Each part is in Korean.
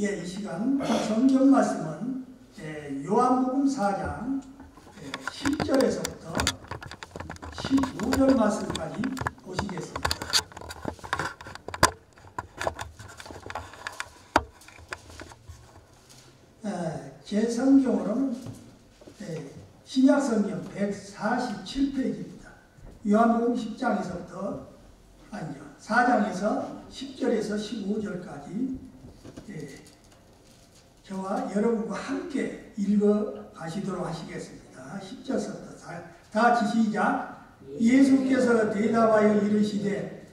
이 시간 성경 말씀은 요한복음 4장 10절에서부터 15절 말씀까지 보시겠습니다. 제 성경으로는 신약성경 147페이지입니다. 요한복음 10장에서부터 아니요 4장에서 10절에서 15절까지 저와 여러분과 함께 읽어 가시도록 하시겠습니다. 10절부터 다 같이 시작. 예수께서 대답하여 이르시되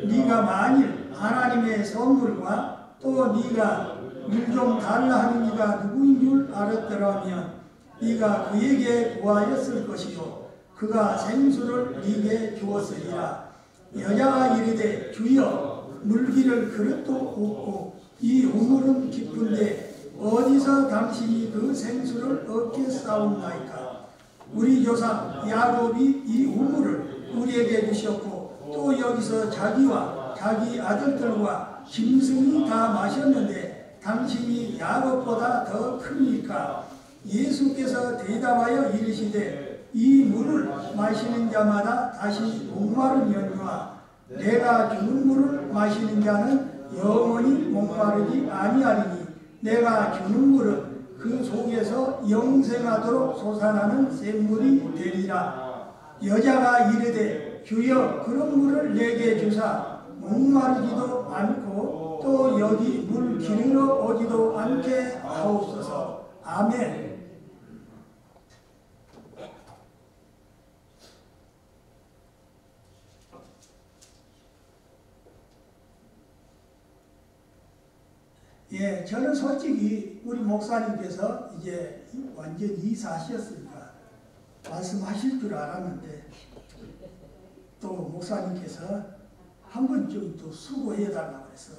네가 만일 하나님의 선물과 또 네가 물 좀 달라 하는 이가 누구인 줄 알았더라면 네가 그에게 구하였을 것이요 그가 생수를 네게 주었으리라. 여자가 이르되 주여 물기를 그릇도 없고 이 우물은 깊은데 어디서 당신이 그 생수를 얻겠사옵나이까. 우리 조상 야곱이 이 우물을 우리에게 주셨고 또 여기서 자기와 자기 아들들과 짐승이 다 마셨는데 당신이 야곱보다 더 크니까. 예수께서 대답하여 이르시되 이 물을 마시는 자마다 다시 목마르려니와 내가 주는 물을 마시는 자는 영원히 목마르지 아니하리니 내가 주는 물은 그 속에서 영생하도록 솟아나는 샘물이 되리라. 여자가 이르되 주여 그런 물을 내게 주사 목마르지도 않고 또 여기 물 기르러 오지도 않게 하옵소서. 아멘. 저는 솔직히 우리 목사님께서 이제 완전 이사하셨으니까 말씀하실 줄 알았는데 또 목사님께서 한 번쯤 또 수고해달라고 해서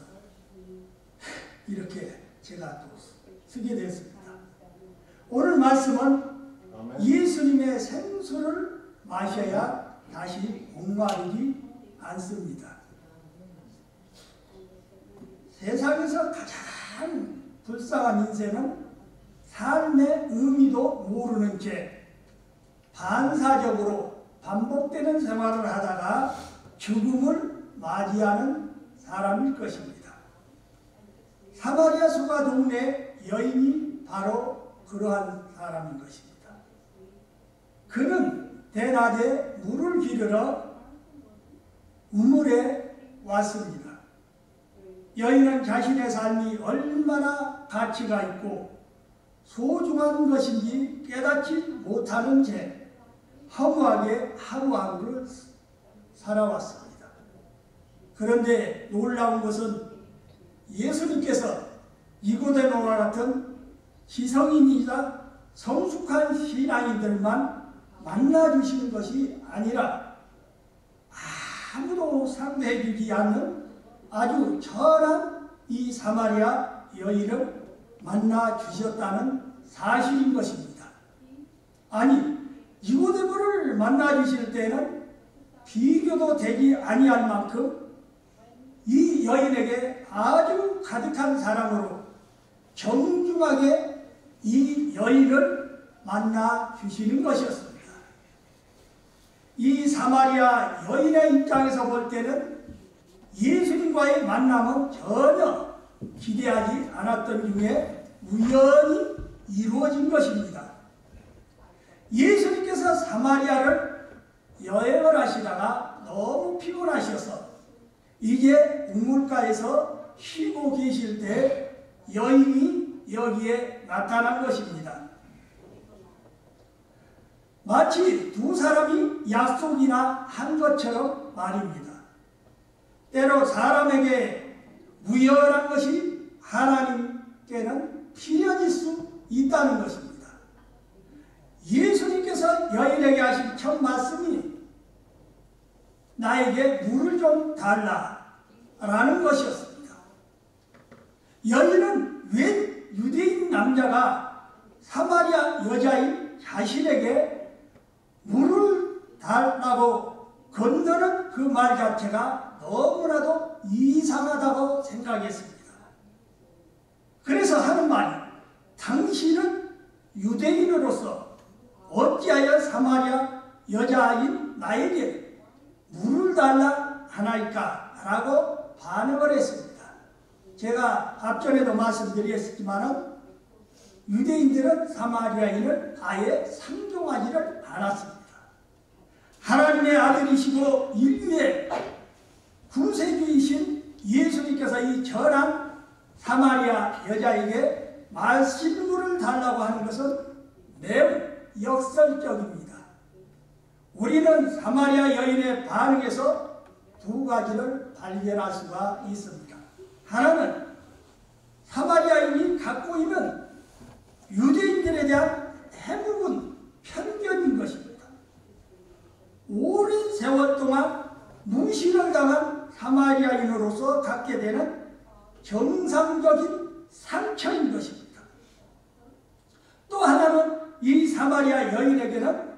이렇게 제가 또 쓰게 됐습니다. 오늘 말씀은 예수님의 생수를 마셔야 다시 목마르지 않습니다. 세상에서 가장 불쌍한 인생은 삶의 의미도 모르는 채 반사적으로 반복되는 생활을 하다가 죽음을 맞이하는 사람일 것입니다. 사마리아 수가 동네 여인이 바로 그러한 사람인 것입니다. 그는 대낮에 물을 기르러 우물에 왔습니다. 여인은 자신의 삶이 얼마나 가치가 있고 소중한 것인지 깨닫지 못하는 채 허무하게 하루하루를 살아왔습니다. 그런데 놀라운 것은 예수님께서 니고데모와 같은 지성인이자 성숙한 신앙인들만 만나주시는 것이 아니라 아무도 상대해주지 않는 아주 천한 이 사마리아 여인을 만나주셨다는 사실인 것입니다. 아니 니고데모를 만나주실 때는 비교도 되지 아니할 만큼 이 여인에게 아주 가득한 사랑으로 정중하게 이 여인을 만나주시는 것이었습니다. 이 사마리아 여인의 입장에서 볼 때는 예수님과의 만남은 전혀 기대하지 않았던 중에 우연히 이루어진 것입니다. 예수님께서 사마리아를 여행을 하시다가 너무 피곤하셔서 이제 우물가에서 쉬고 계실 때 여인이 여기에 나타난 것입니다. 마치 두 사람이 약속이나 한 것처럼 말입니다. 때로 사람에게 무연한 것이 하나님께는 필연일 수 있다는 것입니다. 예수님께서 여인에게 하신 첫 말씀이 나에게 물을 좀 달라 라는 것이었습니다. 여인은 웬 유대인 남자가 사마리아 여자인 자신에게 물을 달라고 건너는 그 말 자체가 너무나도 이상하다고 생각했습니다. 그래서 말이 당신은 유대인으로서 어찌하여 사마리아 여자인 나에게 물을 달라 하나이까? 라고 반응을 했습니다. 제가 앞전에도 말씀드렸지만 유대인들은 사마리아인을 아예 상종하지를 않았습니다. 하나님의 아들이시고 인류의 구세주이신 예수님께서 이 전한 사마리아 여자에게 마실 물을 달라고 하는 것은 매우 역설적입니다. 우리는 사마리아 여인의 반응에서 두 가지를 발견할 수가 있습니다. 하나는 사마리아인이 갖고 있는 유대인들에 대한 해묵은 편견인 것입니다. 오랜 세월 동안 무시를 당한 사마리아인으로서 갖게 되는 정상적인 상처인 것입니다. 또 하나는 이 사마리아 여인에게는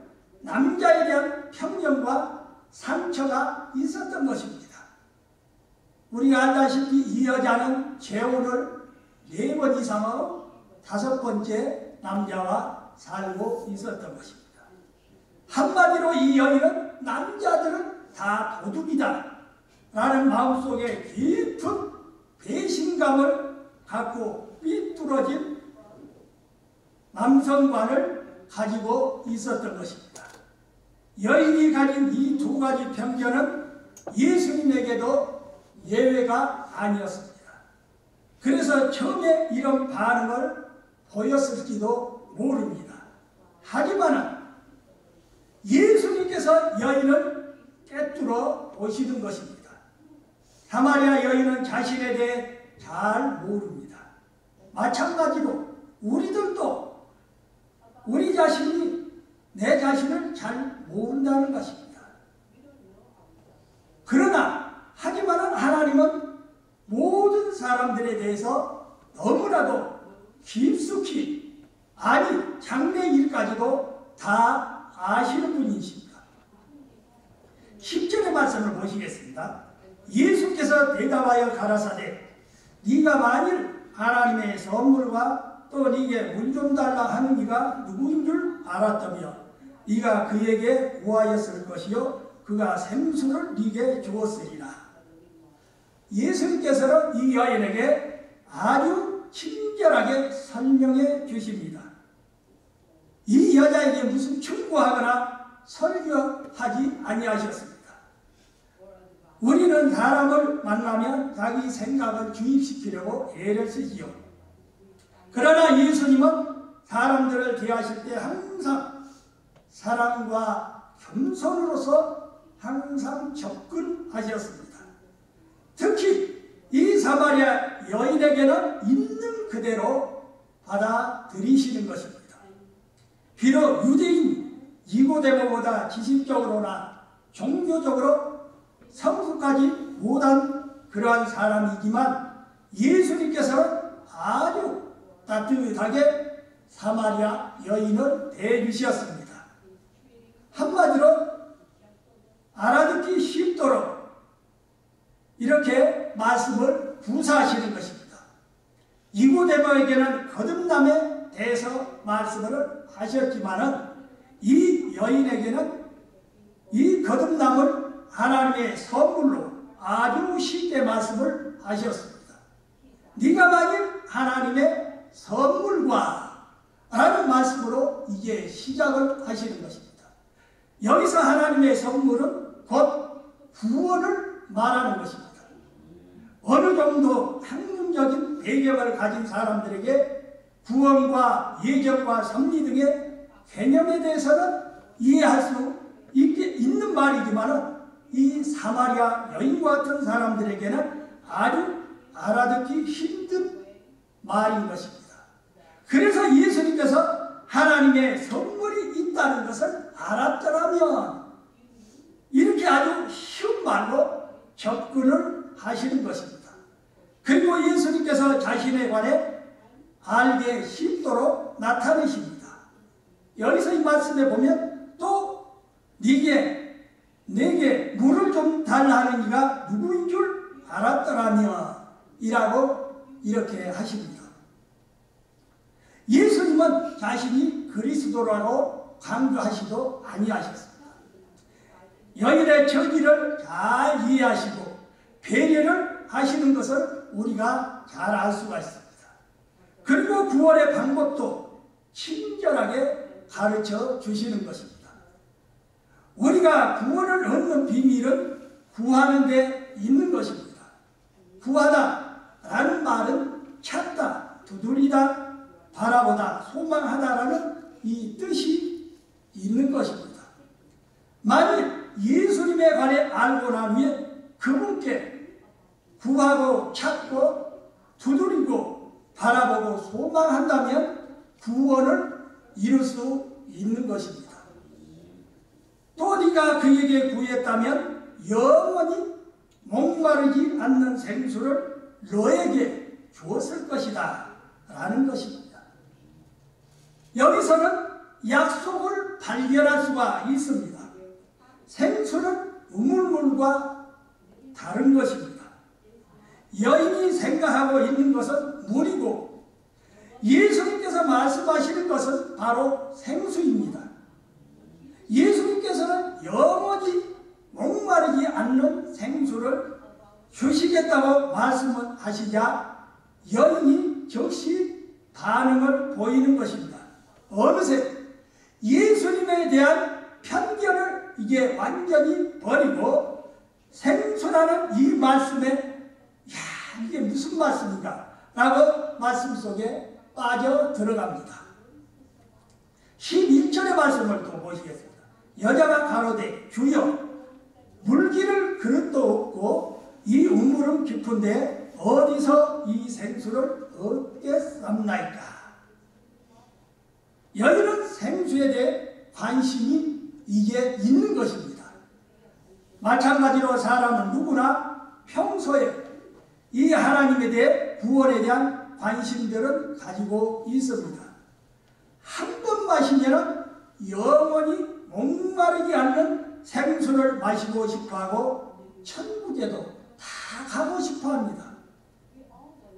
남자에 대한 편견과 상처가 있었던 것입니다. 우리가 알다시피 이 여자는 재혼을 4번 이상으로 5번째 남자와 살고 있었던 것입니다. 한마디로 이 여인은 남자들은 다 도둑이다 라는 마음속에 깊은 배신감을 갖고 삐뚤어진 남성관을 가지고 있었던 것입니다. 여인이 가진 이 두 가지 편견은 예수님에게도 예외가 아니었습니다. 그래서 처음에 이런 반응을 보였을지도 모릅니다. 하지만 예수님께서 여인을 꿰뚫어 보시는 것입니다. 사마리아 여인은 자신에 대해 잘 모릅니다. 마찬가지로 우리들도 우리 자신이 내 자신을 잘 모른다는 것입니다. 그러나 하지만 하나님은 모든 사람들에 대해서 너무나도 깊숙이 아니 장래일까지도 다 아시는 분이십니다. 10절의 말씀을 보시겠습니다. 예수께서 대답하여 가라사대 네가 만일 하나님의 선물과 또 네게 물 좀 달라 하는 이가 누구인 줄 알았다며 네가 그에게 구하였을 것이요 그가 생수를 네게 주었으리라. 예수님께서는 이 여인에게 아주 친절하게 설명해 주십니다. 이 여자에게 무슨 충고하거나 설교하지 아니하셨습니다. 우리는 사람을 만나면 자기 생각을 주입시키려고 애를 쓰지요. 그러나 예수님은 사람들을 대하실 때 항상 사랑과 겸손으로서 항상 접근하셨습니다. 특히 이 사마리아 여인에게는 있는 그대로 받아들이시는 것입니다. 비록 유대인 니고데모보다 지식적으로나 종교적으로 성숙하지 못한 그러한 사람이지만 예수님께서는 아주 따뜻하게 사마리아 여인을 대해주셨습니다. 한마디로 알아듣기 쉽도록 이렇게 말씀을 구사하시는 것입니다. 니고데모에게는 거듭남에 대해서 말씀을 하셨지만은 이 여인에게는 이 거듭남을 하나님의 선물로 아주 쉽게 말씀을 하셨습니다. 네가 만일 하나님의 선물과 라는 말씀으로 이제 시작을 하시는 것입니다. 여기서 하나님의 선물은 곧 구원을 말하는 것입니다. 어느 정도 학문적인 배경을 가진 사람들에게 구원과 예정과 섭리 등의 개념에 대해서는 이해할 수 있는 말이지만 이 사마리아 여인과 같은 사람들에게는 아주 알아듣기 힘든 말인 것입니다. 그래서 예수님께서 하나님의 선물이 있다는 것을 알았더라면 이렇게 아주 쉬운 말로 접근을 하시는 것입니다. 그리고 예수님께서 자신에 관해 알게 쉽도록 나타내십니다. 여기서 이 말씀에 보면 또 내게 물을 좀 달라 하는 이가 누구인 줄 알았더라며 이라고 이렇게 하십니다. 예수님은 자신이 그리스도라고 강조하시도 아니하셨습니다. 여인의 저기를 잘 이해하시고 배려를 하시는 것을 우리가 잘 알 수가 있습니다. 그리고 구원의 방법도 친절하게 가르쳐 주시는 것입니다. 우리가 구원을 얻는 비밀은 구하는 데 있는 것입니다. 구하다 라는 말은 찾다, 두드리다, 바라보다, 소망하다라는 이 뜻이 있는 것입니다. 만일 예수님에 관해 알고 난 후에 그분께 구하고 찾고 두드리고 바라보고 소망한다면 구원을 이룰 수 있는 것입니다. 또 네가 그에게 구했다면 영원히 목마르지 않는 생수를 너에게 주었을 것이다 라는 것입니다. 여기서는 약속을 발견할 수가 있습니다. 생수는 우물물과 다른 것입니다. 여인이 생각하고 있는 것은 물이고 예수님께서 말씀하시는 것은 바로 생수입니다. 예수님께서는 영원히 목마르지 않는 생수를 주시겠다고 말씀을 하시자 여인이 즉시 반응을 보이는 것입니다. 어느새 예수님에 대한 편견을 이게 완전히 버리고 생수라는 이 말씀에 이게 무슨 말씀인가 라고 말씀 속에 빠져 들어갑니다. 11절의 말씀을 또 보시겠습니다. 여자가 가로되 주여 물기를 그릇도 없고 이 우물은 깊은데 어디서 이 생수를 얻겠습니까? 여인은 생수에 대해 관심이 이게 있는 것입니다. 마찬가지로 사람은 누구나 평소에 이 하나님에 대해 구원에 대한 관심들은 가지고 있습니다. 한 번 마시면 영원히 목마르지 않는 생수를 마시고 싶어하고 천국에도 다 가고 싶어합니다.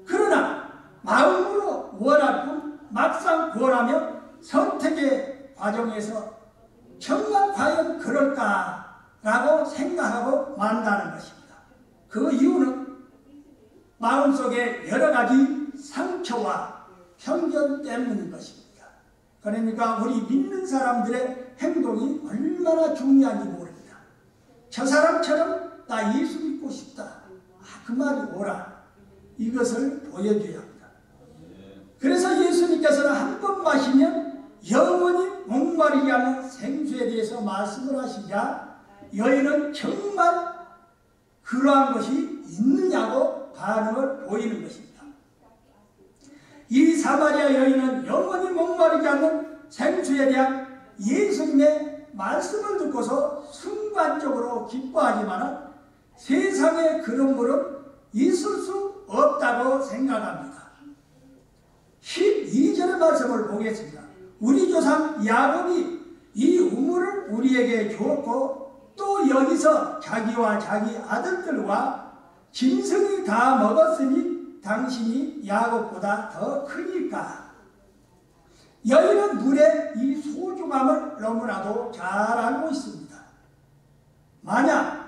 그러나 마음으로 원할 뿐 막상 구원하며 선택의 과정에서 정말 과연 그럴까라고 생각하고 만다는 것입니다. 그 이유는 마음속에 여러 가지 상처와 편견 때문인 것입니다. 그러니까 우리 믿는 사람들의 행동이 얼마나 중요한지 모릅니다. 저 사람처럼 나 예수 믿고 싶다. 그 말이 옳아. 이것을 보여줘야 합니다. 그래서 예수님께서는 한 번 마시면 영원히 목마르지 않는 생수에 대해서 말씀을 하시자 여인은 정말 그러한 것이 있느냐고 반응을 보이는 것입니다. 이 사마리아 여인은 영원히 목마르지 않는 생수에 대한 예수님의 말씀을 듣고서 순간적으로 기뻐하지만 세상에 그런 물은 있을 수 없다고 생각합니다. 12절의 말씀을 보겠습니다. 우리 조상 야곱이 이 우물을 우리에게 주었고 또 여기서 자기와 자기 아들들과 짐승이 다 먹었으니 당신이 야곱보다 더 크니까. 여인은 물의 이 소중함을 너무나도 잘 알고 있습니다. 만약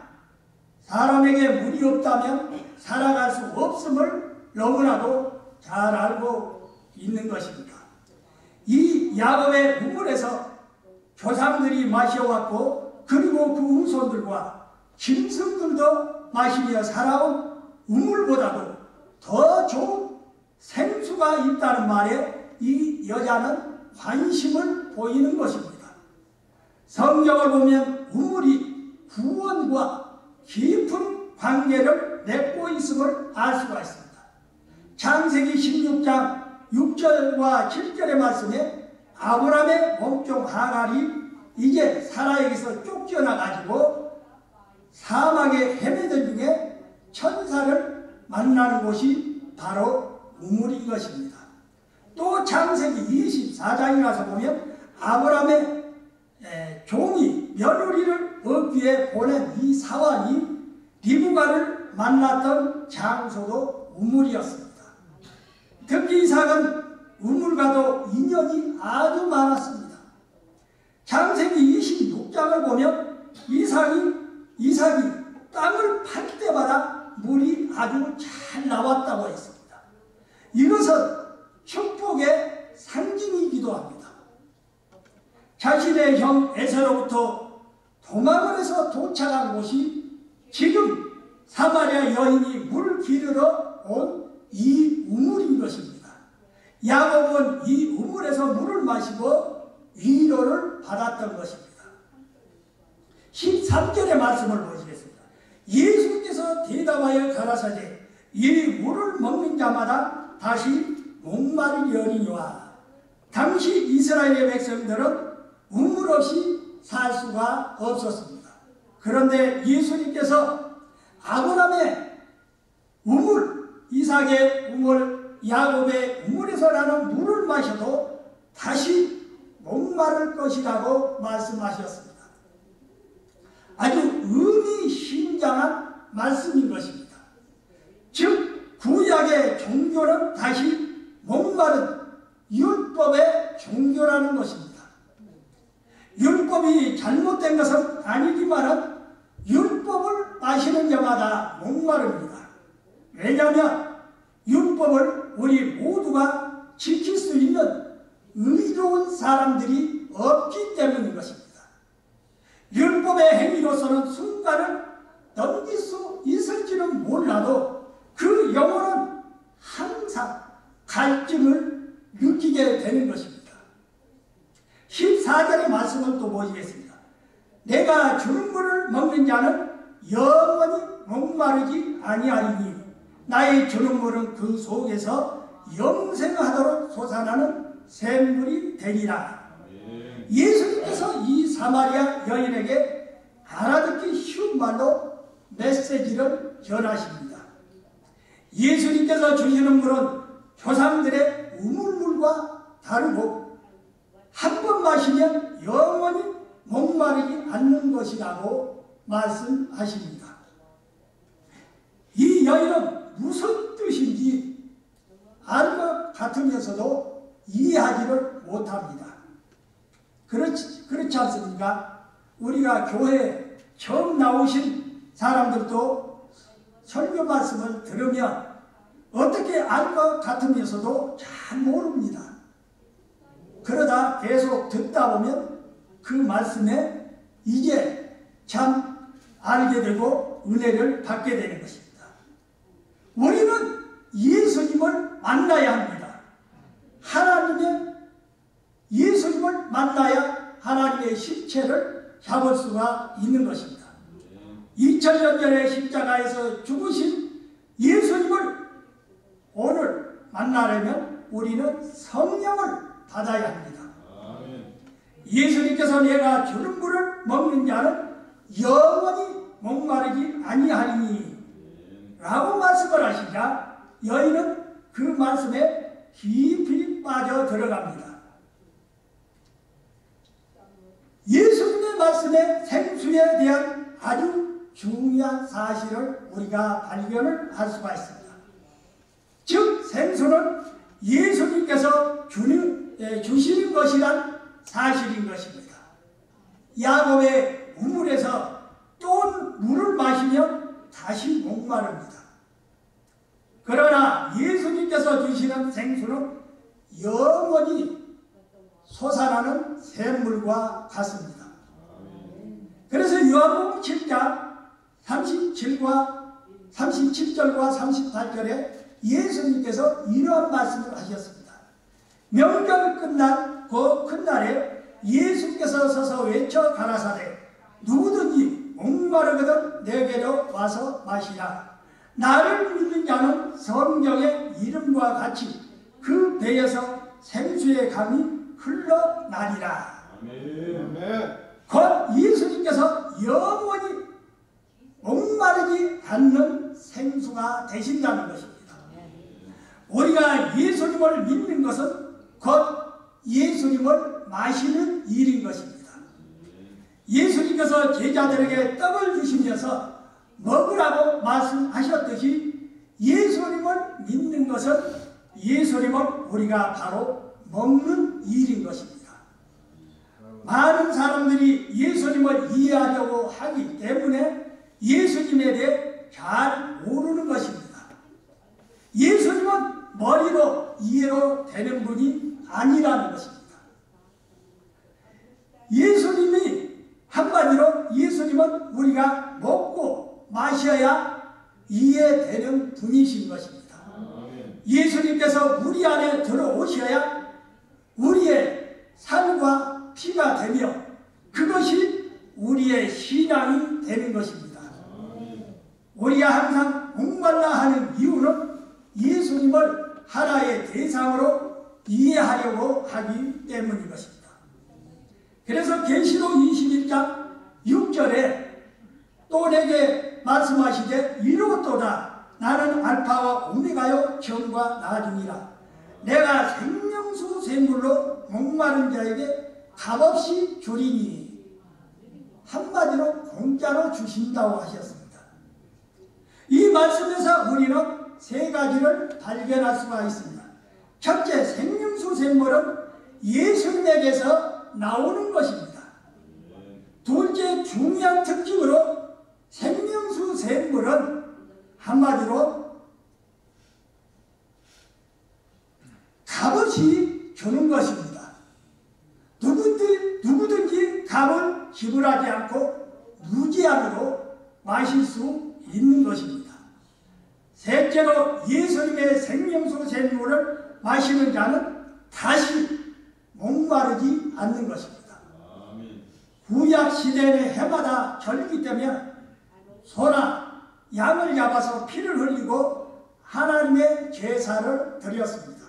사람에게 물이 없다면 살아갈 수 없음을 너무나도 잘 알고 있는 것입니다. 이 야곱의 우물에서 조상들이 마셔왔고 그리고 그 후손들과 짐승들도 마시며 살아온 우물보다도 더 좋은 생수가 있다는 말에 이 여자는 관심을 보이는 것입니다. 성경을 보면 우물이 구원과 깊은 관계를 맺고 있음을 알 수가 있습니다. 창세기 16장 6절과 7절의 말씀에 아브라함의 몸종 하갈이 이제 사라에게서 쫓겨나가지고 사막에 헤매던 중에 천사를 만나는 곳이 바로 우물인 것입니다. 또 창세기 24장에 가서 보면 아브라함의 종이 며느리를 얻기 위해 보낸 이 사환이 리브가를 만났던 장소도 우물이었습니다. 특히 이삭은 우물 우물과도 인연이 아주 많았습니다. 창세기 26장을 보면 이삭이 땅을 팔 때마다 물이 아주 잘 나왔다고 했습니다. 이것은 축복의 상징이기도 합니다. 자신의 형 에서로부터 도망을 해서 도착한 곳이 지금 사마리아 여인이 물 기르러 온 이 우물인 것입니다. 야곱은 이 우물에서 물을 마시고 위로를 받았던 것입니다. 13절의 말씀을 보시겠습니다. 예수께서 대답하여 가라사대 이 물을 먹는 자마다 다시 목마르리니와 당시 이스라엘의 백성들은 우물 없이 살 수가 없었습니다. 그런데 예수님께서 아브라함의 우물, 이삭의 우물, 야곱의 우물에서 나는 물을 마셔도 다시 목마를 것이라고 말씀하셨습니다. 아주 의미심장한 말씀인 것입니다. 즉 구약의 종교는 다시 목마른 율법의 종교라는 것입니다. 율법이 잘못된 것은 아니지만 율법을 마시는 자마다 목마릅니다. 왜냐하면 율법을 우리 모두가 지킬 수 있는 의로운 사람들이 없기 때문인 것입니다. 율법의 행위로서는 순간을 넘길 수 있을지는 몰라도 그 영혼은 항상 갈증을 느끼게 되는 것입니다. 14절의 말씀을 또 보시겠습니다. 내가 주는 물을 먹는 자는 영원히 목마르지 아니하리니 나의 주는 물은 그 속에서 영생하도록 솟아나는 샘물이 되리라. 예수님께서 이 사마리아 여인에게 알아듣기 쉬운 말로 메시지를 전하십니다. 예수님께서 주시는 물은 조상들의 우물물과 다르고 한 번 마시면 영원히 목마르지 않는 것이라고 말씀하십니다. 이 여인은 무슨 뜻인지 알 것 같으면서도 이해하지를 못합니다. 그렇지 않습니까? 우리가 교회에 처음 나오신 사람들도 설교 말씀을 들으면 어떻게 알 것 같으면서도 잘 모릅니다. 그러다 계속 듣다 보면 그 말씀에 이제 참 알게 되고 은혜를 받게 되는 것입니다. 우리는 예수님을 만나야 합니다. 예수님을 만나야 하나님의 실체를 잡을 수가 있는 것입니다. 2000년 전에 십자가에서 죽으신 예수님을 오늘 만나려면 우리는 성령을 받아야 합니다. 예수님께서 내가 주는 물을 먹는 자는 영원히 목마르지 아니하리니 라고 말씀을 하시자 여인은 그 말씀에 깊이 빠져 들어갑니다. 예수님의 말씀에 생수에 대한 아주 중요한 사실을 우리가 발견을 할 수가 있습니다. 즉 생수는 예수님께서 주시는 것이란 사실인 것입니다. 야곱의 우물에서 또 물을 마시면 다시 목마릅니다. 그러나 예수님께서 주시는 생수는 영원히 솟아나는 샘물과 같습니다. 그래서 요한복음 7장 37절과 38절에 예수님께서 이러한 말씀을 하셨습니다. 명절 끝난 그 큰날에 예수께서 서서 외쳐 가라사대 누구든지 목마르거든 내게로 와서 마시라. 나를 믿는 자는 성경의 이름과 같이 그 배에서 생수의 강이 흘러나리라. 곧 예수님께서 영원히 목마르지 않는 생수가 되신다는 것입니다. 우리가 예수님을 믿는 것은 곧 예수님을 마시는 일인 것입니다. 예수님께서 제자들에게 떡을 주시면서 먹으라고 말씀하셨듯이 예수님을 믿는 것은 예수님을 우리가 바로 먹는 일인 것입니다. 많은 사람들이 예수님을 이해하려고 하기 때문에 예수님에 대해 잘 모르는 것입니다. 예수님은 머리로 이해로 되는 분이 아니라는 것입니다. 예수님이 한마디로 예수님은 우리가 먹고 마셔야 이해되는 분이신 것입니다. 예수님께서 우리 안에 들어오셔야 우리의 살과 피가 되며 그것이 우리의 신앙이 되는 것입니다. 우리가 항상 목말라 하는 이유는 예수님을 하나의 대상으로 이해하려고 하기 때문인 것입니다. 그래서 계시록 21장 6절에 또 내게 말씀하시되 이루었도다. 나는 알파와 오메가요 전과 나중이라. 내가 생명수 샘물로 목마른 자에게 값없이 주리니. 한마디로 공짜로 주신다고 하셨습니다. 이 말씀에서 우리는 세 가지를 발견할 수가 있습니다. 첫째, 생명수 샘물은 예수님에게서 나오는 것입니다. 둘째, 중요한 특징으로 생명수 샘물은 한마디로 값없이 주는 것입니다. 누구든지 값을 지불하지 않고 무제한으로 마실 수 있는 것입니다. 셋째로 예수님의 생명수 샘물을 마시는 자는 다시 목마르지 않는 것입니다. 구약 시대의 해마다 절기 때문에 소나 양을 잡아서 피를 흘리고 하나님의 제사를 드렸습니다.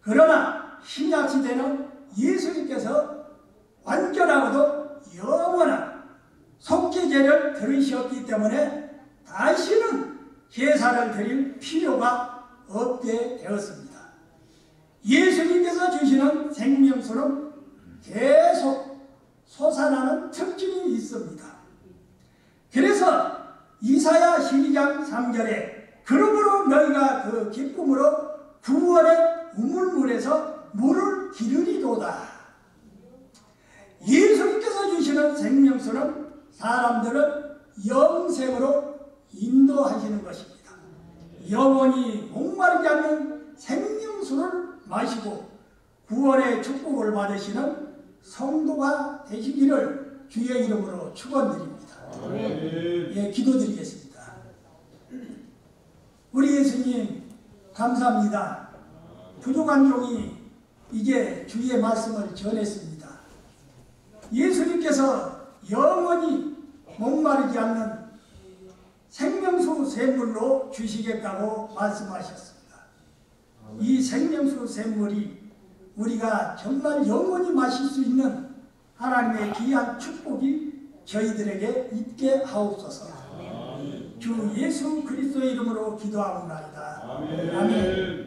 그러나 신약 시대는 예수님께서 완전하고도 영원한 속죄제를 들으셨기 때문에 다시는 제사를 드릴 필요가 없게 되었습니다. 예수님께서 주시는 생명수는 계속 솟아나는 특징이 있습니다. 그래서 이사야 12장 3절에 그러므로 너희가 그 기쁨으로 구원의 우물물에서 물을 기르리로다. 예수님께서 주시는 생명수는 사람들을 영생으로 인도하시는 것입니다. 영원히 목마르지 않는 생명수를 마시고 구원의 축복을 받으시는 성도가 되시기를 주의 이름으로 축원드립니다. 예, 기도드리겠습니다. 우리 예수님 감사합니다. 부족한 종이 이제 주의 말씀을 전했습니다. 예수님께서 영원히 목마르지 않는 생명수 샘물로 주시겠다고 말씀하셨습니다. 이 생명수 샘물이 우리가 정말 영원히 마실 수 있는 하나님의 귀한 축복이 저희들에게 있게 하옵소서. 주 예수 그리스도의 이름으로 기도하옵나이다. 아멘.